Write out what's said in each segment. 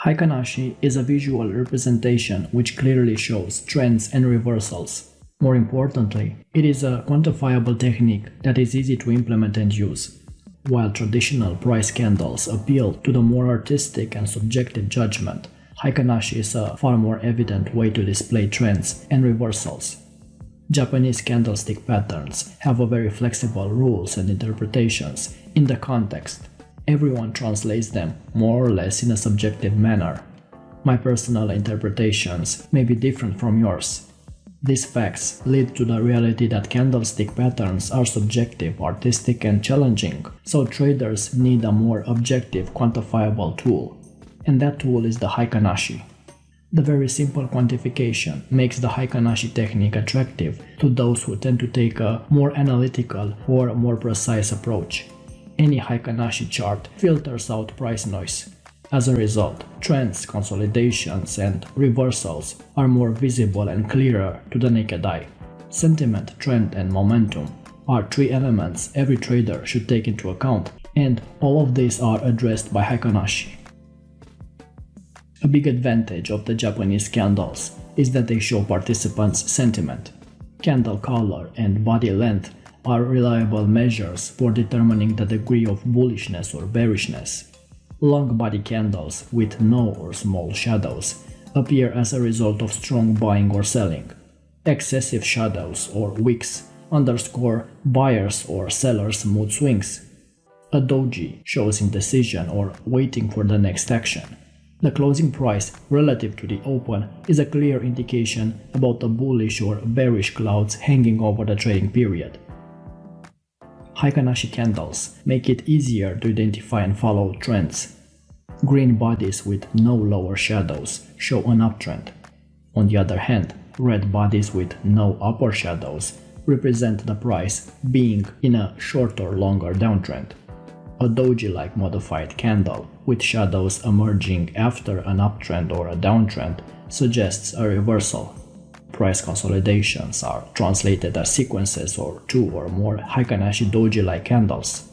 Heikanashi is a visual representation which clearly shows trends and reversals. More importantly, it is a quantifiable technique that is easy to implement and use. While traditional price candles appeal to the more artistic and subjective judgment, Heikanashi is a far more evident way to display trends and reversals. Japanese candlestick patterns have a very flexible rules and interpretations in the context. Everyone translates them more or less in a subjective manner. My personal interpretations may be different from yours. These facts lead to the reality that candlestick patterns are subjective, artistic, and challenging, so traders need a more objective, quantifiable tool. And that tool is the Heikanashi. The very simple quantification makes the Heikanashi technique attractive to those who tend to take a more analytical or more precise approach. Any Heikanashi chart filters out price noise. As a result, trends, consolidations, and reversals are more visible and clearer to the naked eye. Sentiment, trend, and momentum are three elements every trader should take into account, and all of these are addressed by Heikanashi. A big advantage of the Japanese candles is that they show participants' sentiment. Candle color and body length are reliable measures for determining the degree of bullishness or bearishness. Long body candles with no or small shadows appear as a result of strong buying or selling. Excessive shadows or wicks underscore buyers or sellers' mood swings. A doji shows indecision or waiting for the next action. The closing price relative to the open is a clear indication about the bullish or bearish clouds hanging over the trading period. Heikanashi candles make it easier to identify and follow trends. Green bodies with no lower shadows show an uptrend. On the other hand, red bodies with no upper shadows represent the price being in a short or longer downtrend. A doji-like modified candle with shadows emerging after an uptrend or a downtrend suggests a reversal. Price consolidations are translated as sequences or two or more Heikanashi doji-like candles.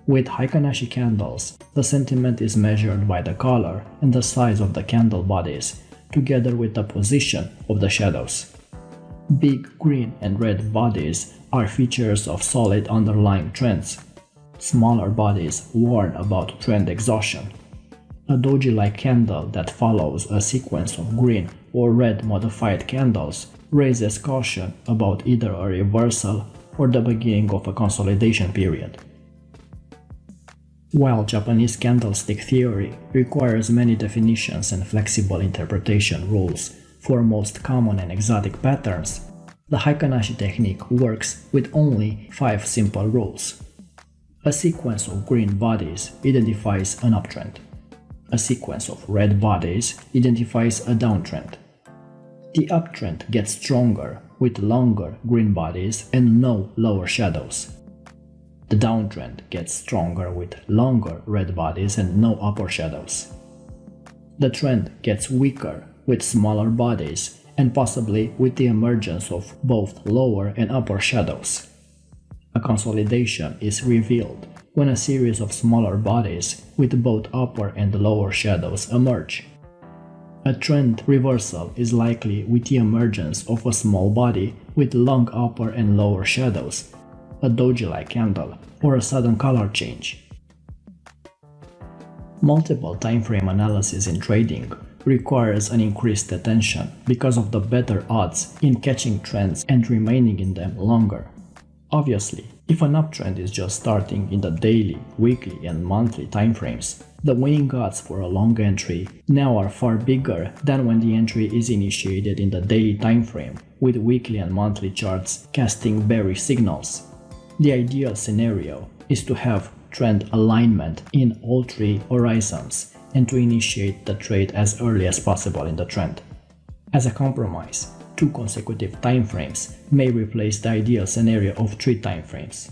With Heikanashi candles, the sentiment is measured by the color and the size of the candle bodies, together with the position of the shadows. Big green and red bodies are features of solid underlying trends. Smaller bodies warn about trend exhaustion. A doji-like candle that follows a sequence of green or red modified candles raises caution about either a reversal or the beginning of a consolidation period. While Japanese candlestick theory requires many definitions and flexible interpretation rules for most common and exotic patterns, the Heikanashi technique works with only 5 simple rules. A sequence of green bodies identifies an uptrend. A sequence of red bodies identifies a downtrend. The uptrend gets stronger with longer green bodies and no lower shadows. The downtrend gets stronger with longer red bodies and no upper shadows. The trend gets weaker with smaller bodies and possibly with the emergence of both lower and upper shadows. A consolidation is revealed when a series of smaller bodies with both upper and lower shadows emerge. A trend reversal is likely with the emergence of a small body with long upper and lower shadows, a doji-like candle, or a sudden color change. Multiple timeframe analysis in trading requires an increased attention because of the better odds in catching trends and remaining in them longer. Obviously, if an uptrend is just starting in the daily, weekly, and monthly timeframes, the winning odds for a long entry now are far bigger than when the entry is initiated in the daily timeframe, with weekly and monthly charts casting bearish signals. The ideal scenario is to have trend alignment in all 3 horizons and to initiate the trade as early as possible in the trend. As a compromise, 2 consecutive timeframes may replace the ideal scenario of 3 timeframes.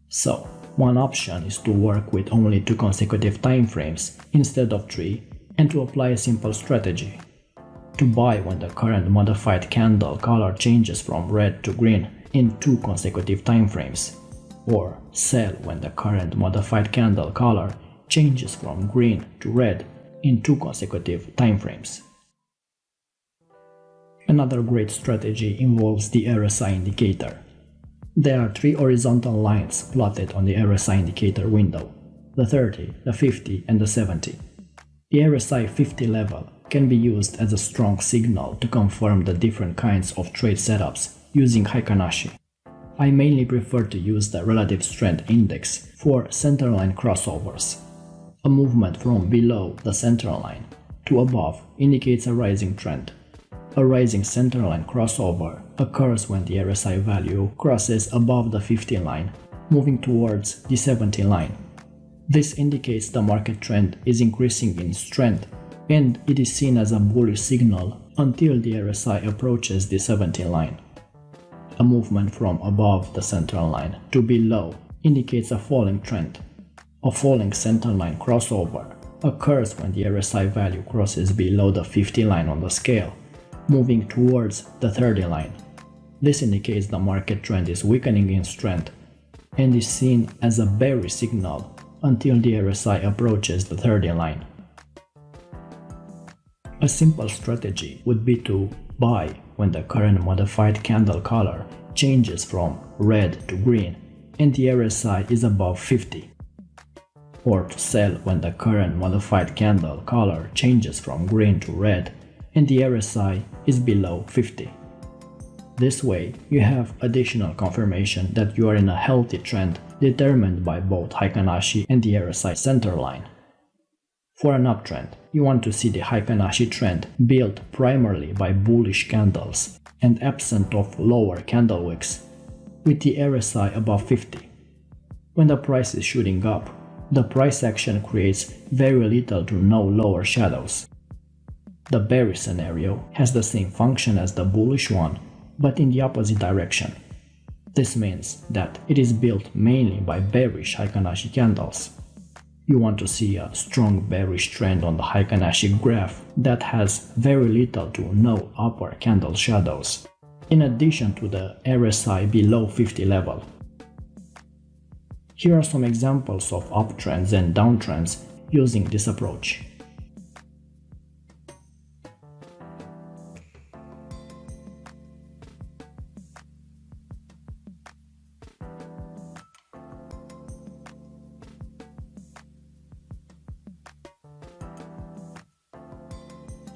So, one option is to work with only 2 consecutive timeframes instead of 3 and to apply a simple strategy. To buy when the current modified candle color changes from red to green in 2 consecutive timeframes, or sell when the current modified candle color changes from green to red in 2 consecutive timeframes. Another great strategy involves the RSI indicator. There are 3 horizontal lines plotted on the RSI indicator window, the 30, the 50, and the 70. The RSI 50 level can be used as a strong signal to confirm the different kinds of trade setups using Heikanashi. I mainly prefer to use the relative strength index for centerline crossovers. A movement from below the centerline to above indicates a rising trend. A rising centerline crossover occurs when the RSI value crosses above the 50 line, moving towards the 70 line. This indicates the market trend is increasing in strength, and it is seen as a bullish signal until the RSI approaches the 70 line. A movement from above the central line to below indicates a falling trend. A falling centerline crossover occurs when the RSI value crosses below the 50 line on the scale, moving towards the 30 line. This indicates the market trend is weakening in strength and is seen as a bearish signal until the RSI approaches the 30 line. A simple strategy would be to buy when the current modified candle color changes from red to green and the RSI is above 50, or to sell when the current modified candle color changes from green to red and the RSI is below 50. This way, you have additional confirmation that you are in a healthy trend determined by both Heikanashi and the RSI center line. For an uptrend, you want to see the Heikanashi trend built primarily by bullish candles and absent of lower candle wicks, with the RSI above 50. When the price is shooting up, the price action creates very little to no lower shadows. The bearish scenario has the same function as the bullish one, but in the opposite direction. This means that it is built mainly by bearish Heikanashi candles. You want to see a strong bearish trend on the Heikanashi graph that has very little to no upper candle shadows, in addition to the RSI below 50 level. Here are some examples of uptrends and downtrends using this approach.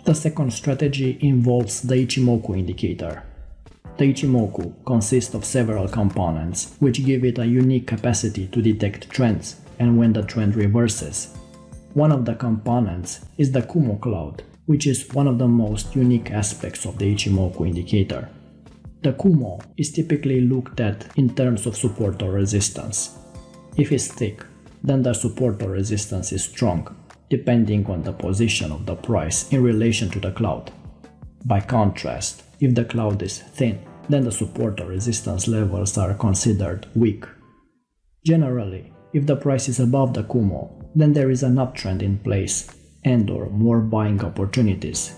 The second strategy involves the Ichimoku indicator. The Ichimoku consists of several components which give it a unique capacity to detect trends and when the trend reverses. One of the components is the Kumo cloud, which is one of the most unique aspects of the Ichimoku indicator. The Kumo is typically looked at in terms of support or resistance. If it's thick, then the support or resistance is strong, depending on the position of the price in relation to the cloud. By contrast, if the cloud is thin, then the support or resistance levels are considered weak. Generally, if the price is above the Kumo, then there is an uptrend in place and/or more buying opportunities.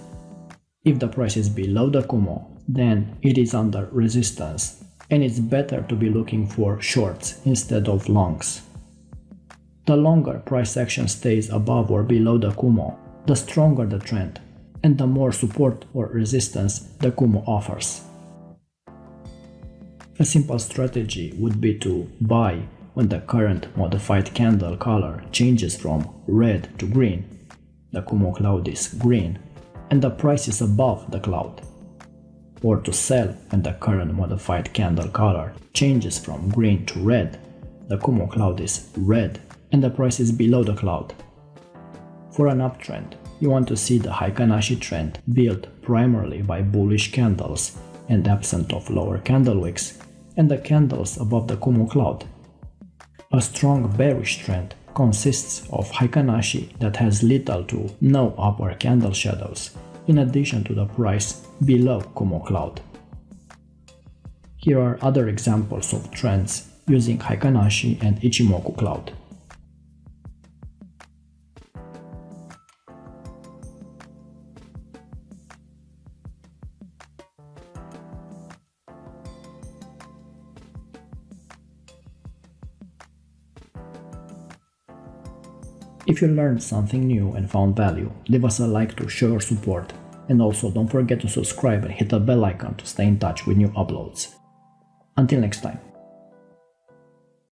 If the price is below the Kumo, then it is under resistance, and it's better to be looking for shorts instead of longs. The longer price action stays above or below the Kumo, the stronger the trend, and the more support or resistance the Kumo offers. A simple strategy would be to buy when the current modified candle color changes from red to green, the Kumo cloud is green, and the price is above the cloud, or to sell when the current modified candle color changes from green to red, the Kumo cloud is red, and the price is below the cloud. For an uptrend, you want to see the Heikanashi trend built primarily by bullish candles and absent of lower candle wicks, and the candles above the Kumo cloud. A strong bearish trend consists of Heikanashi that has little to no upper candle shadows, in addition to the price below Kumo cloud. Here are other examples of trends using Heikanashi and Ichimoku cloud. If you learned something new and found value, leave us a like to show your support, and also don't forget to subscribe and hit the bell icon to stay in touch with new uploads. Until next time.